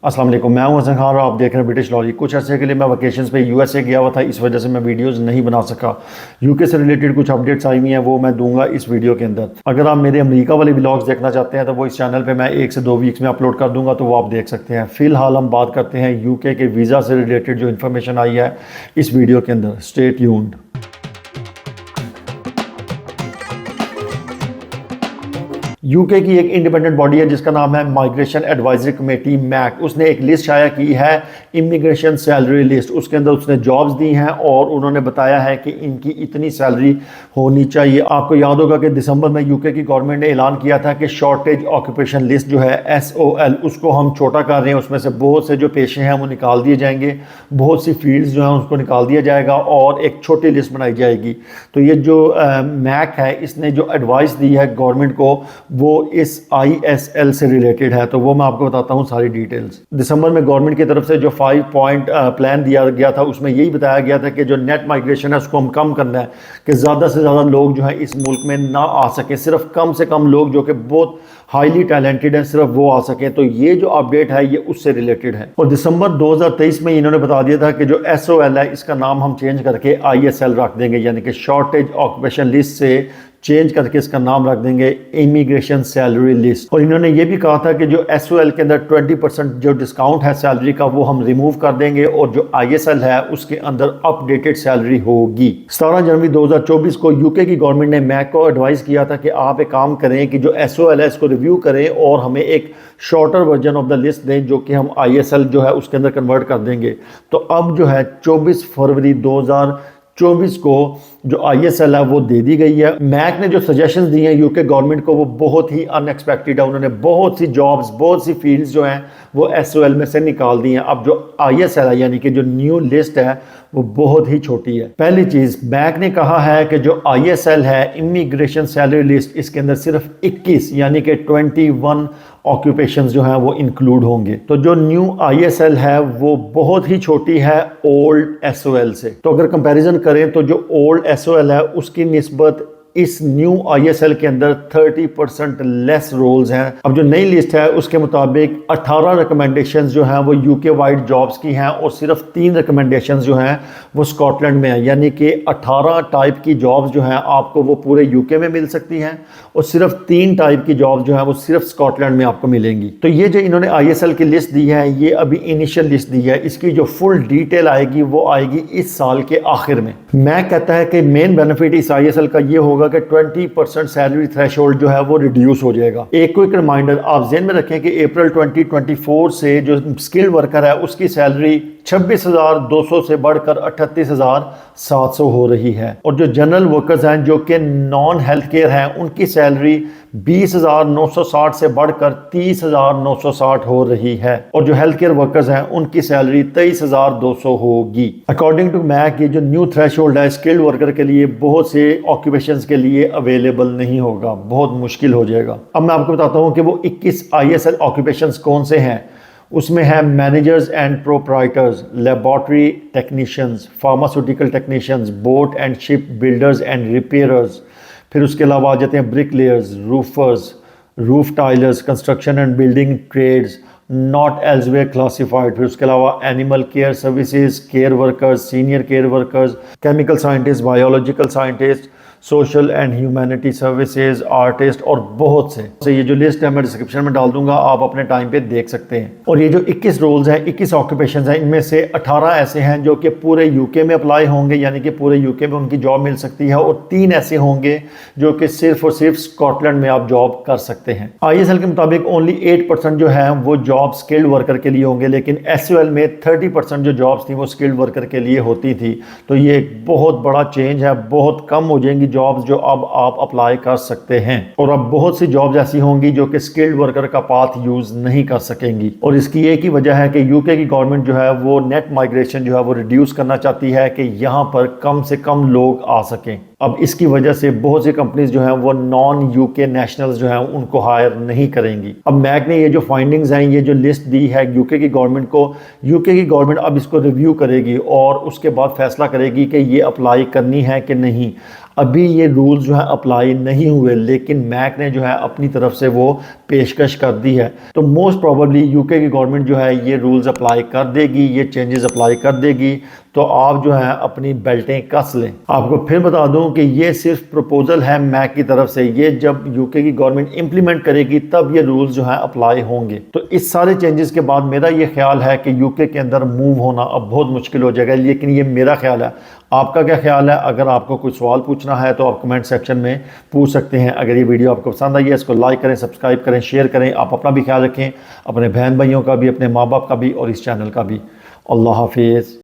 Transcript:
अस्सलाम वालेकुम, मैं हूं हसन खान और आप देख रहे हैं ब्रिटिश लॉ जी। कुछ अर्से के लिए मैं वकेशंस पे यूएसए गया हुआ था, इस वजह से मैं वीडियोस नहीं बना सका। यूके से रिलेटेड कुछ अपडेट्स आई हुई हैं, वो मैं दूंगा इस वीडियो के अंदर। अगर आप मेरे अमेरिका वाले व्लॉग्स देखना चाहते हैं तो वो इस चैनल पे मैं 1 से 2 वीक्स में अपलोड कर दूंगा, तो वो आप देख सकते हैं। फिलहाल हम बात करते हैं यूके के वीज़ा से रिलेटेड जो इन्फॉर्मेशन आई है इस वीडियो के अंदर। Stay tuned. यूके की एक इंडिपेंडेंट बॉडी है जिसका नाम है माइग्रेशन एडवाइजरी कमेटी मैक। उसने एक लिस्ट शाया की है, इमिग्रेशन सैलरी लिस्ट। उसके अंदर उसने जॉब्स दी हैं और उन्होंने बताया है कि इनकी इतनी सैलरी होनी चाहिए। आपको याद होगा कि दिसंबर में यूके की गवर्नमेंट ने ऐलान किया था कि शॉर्टेज ऑक्यूपेशन लिस्ट जो है SOL, उसको हम छोटा कर रहे हैं। उसमें से बहुत से जो पेशे हैं वो निकाल दिए जाएंगे, बहुत सी फील्ड्स जो हैं उसको निकाल दिया जाएगा और एक छोटी लिस्ट बनाई जाएगी। तो ये जो मैक है, इसने जो एडवाइस दी है गवर्नमेंट को वो इस ISL से रिलेटेड है, तो वो मैं आपको बताता हूँ सारी डिटेल्स। दिसंबर में गवर्नमेंट की तरफ से जो 5 पॉइंट प्लान दिया गया था उसमें यही बताया गया था कि जो नेट माइग्रेशन है उसको हम कम करना है, कि ज़्यादा से ज़्यादा लोग जो है इस मुल्क में ना आ सकें, सिर्फ कम से कम लोग जो कि बहुत हाईली टैलेंटेड हैं सिर्फ वो आ सकें। तो ये जो अपडेट है ये उससे रिलेटेड है। और दिसंबर 2023 में इन्होंने बता दिया था कि जो SOL है इसका नाम हम चेंज करके ISL रख देंगे, यानी कि शॉर्टेज ऑक्यूपेशन लिस्ट से चेंज करके इसका नाम रख देंगे इमिग्रेशन सैलरी लिस्ट। और इन्होंने ये भी कहा था कि जो SOL के अंदर 20% जो डिस्काउंट है सैलरी का वो हम रिमूव कर देंगे और जो ISL है उसके अंदर अपडेटेड सैलरी होगी। 17 जनवरी 2024 को यूके की गवर्नमेंट ने मैक को एडवाइस किया था कि आप एक काम करें कि जो SOL है इसको रिव्यू करें और हमें एक shorter version of the list दें जो कि हम ISL जो है उसके अंदर कन्वर्ट कर देंगे। तो अब जो है 24 फरवरी 2024 को जो ISL है वो दे दी गई है। मैक ने जो सजेशंस दिए हैं यूके गवर्नमेंट को वो बहुत ही अनएक्सपेक्टेड है। उन्होंने बहुत सी जॉब्स, बहुत सी फील्ड्स जो हैं वो SOL में से निकाल दी हैं। अब जो ISL है यानी कि जो न्यू लिस्ट है वो बहुत ही छोटी है। पहली चीज़, मैक ने कहा है कि जो ISL है इमिग्रेशन सैलरी लिस्ट, इसके अंदर सिर्फ 21 यानी कि 21 ऑक्यूपेशंस जो हैं वो इंक्लूड होंगे। तो जो न्यू ISL है वो बहुत ही छोटी है ओल्ड SOL से। तो अगर कंपैरिजन करें तो जो ओल्ड SOL है उसकी निस्बत इस न्यू ISL के अंदर 30% लेस रोल्स हैं। अब जो नई लिस्ट है उसके मुताबिक 18 रिकमेंडेशंस जो हैं वो यूके वाइड जॉब्स की हैं और सिर्फ 3 रिकमेंडेशंस जो हैं वो स्कॉटलैंड में है, यानी कि 18 टाइप की जॉब्स जो हैं आपको वो पूरे यूके में मिल सकती हैं और सिर्फ 3 टाइप की जॉब्स जो हैं वो सिर्फ स्कॉटलैंड में आपको मिलेंगी। तो ये जो इन्होंने ISL की लिस्ट दी है ये अभी इनिशियल लिस्ट दी है, इसकी जो फुल डिटेल आएगी वो आएगी इस साल के आखिर में। मैं कहता है कि मेन बेनिफिट इस ISL का ये होगा कि 20% सैलरी थ्रेशोल्ड जो है वो रिड्यूस हो जाएगा। एक क्विक रिमाइंडर आप ज़हन में रखें कि अप्रैल 2024 से जो स्किल्ड वर्कर है उसकी सैलरी 26,200 से बढ़कर 38,700 हो रही है और जो जनरल वर्कर्स हैं जो कि नॉन हेल्थ केयर हैं उनकी सैलरी 20,960 से बढ़कर 30,960 हो रही है और जो हेल्थ केयर वर्कर्स हैं उनकी सैलरी 23,200 होगी। अकॉर्डिंग टू मैक ये जो न्यू थ्रेशोल्ड है स्किल्ड वर्कर के लिए बहुत से ऑक्यूपेशंस के लिए अवेलेबल नहीं होगा, बहुत मुश्किल हो जाएगा। अब मैं आपको बताता हूँ कि वो 21 ISL ऑक्यूपेशंस कौन से हैं। उसमें है managers and proprietors, laboratory technicians, pharmaceutical technicians, boat and ship builders and repairers. फिर उसके अलावा आ जाते हैं brick layers, roofers, roof tilers, construction and building trades not elsewhere classified. फिर उसके अलावा animal care services, care workers, senior care workers, chemical scientist, biological scientist, social and humanity services, artist और बहुत से। ये जो लिस्ट है मैं डिस्क्रिप्शन में डाल दूंगा, आप अपने टाइम पे देख सकते हैं। और ये जो 21 रोल्स हैं, 21 ऑक्यूपेशंस हैं, इनमें से 18 ऐसे हैं जो कि पूरे यूके में अप्लाई होंगे, यानी कि पूरे यूके में उनकी जॉब मिल सकती है और 3 ऐसे होंगे जो कि सिर्फ और सिर्फ स्कॉटलैंड में आप जॉब कर सकते हैं। ISL के मुताबिक ओनली 8% जो है वो जॉब स्किल्ड वर्कर के लिए होंगे, लेकिन SOL में 30% जो जॉब्स थी वो स्किल्ड वर्कर के लिए होती थी। तो ये एक बहुत बड़ा चेंज है, बहुत कम हो जाएंगी जॉब्स जो अब आप अप्लाई कर सकते हैं और अब बहुत सी जॉब्स ऐसी होंगी जो कि स्किल्ड वर्कर का पाथ यूज नहीं कर सकेंगी। और इसकी एक ही वजह है कि यूके की गवर्नमेंट जो है वो नेट माइग्रेशन जो है वो रिड्यूस करना चाहती है कि यहाँ पर कम से कम लोग आ सकें। अब इसकी वजह से बहुत सी कंपनीज जो हैं वो नॉन यूके नेशनल्स जो हैं उनको हायर नहीं करेंगी। अब मैक ने ये जो फाइंडिंग्स हैं, ये जो लिस्ट दी है यूके की गवर्नमेंट को, यूके की गवर्नमेंट अब इसको रिव्यू करेगी और उसके बाद फैसला करेगी कि ये अप्लाई करनी है कि नहीं। अभी ये रूल्स जो है अप्लाई नहीं हुए, लेकिन मैक ने जो है अपनी तरफ से वो पेशकश कर दी है। तो मोस्ट प्रोबेबली यूके की गवर्नमेंट जो है ये रूल्स अप्लाई कर देगी, ये चेंजेस अप्लाई कर देगी। तो आप जो है अपनी बेल्टें कस लें। आपको फिर बता दूं कि ये सिर्फ प्रपोजल है मैक की तरफ से, ये जब यूके की गवर्नमेंट इंप्लीमेंट करेगी तब ये रूल्स जो है अप्लाई होंगे। तो इस सारे चेंजेस के बाद मेरा ये ख्याल है कि यूके के अंदर मूव होना अब बहुत मुश्किल हो जाएगा, लेकिन ये मेरा ख्याल है। आपका क्या ख्याल है? अगर आपको कोई सवाल पूछना है तो आप कमेंट सेक्शन में पूछ सकते हैं। अगर ये वीडियो आपको पसंद आई है इसको लाइक करें, सब्सक्राइब करें, शेयर करें। आप अपना भी ख्याल रखें, अपने बहन भाइयों का भी, अपने माँ बाप का भी और इस चैनल का भी। अल्लाह हाफिज़।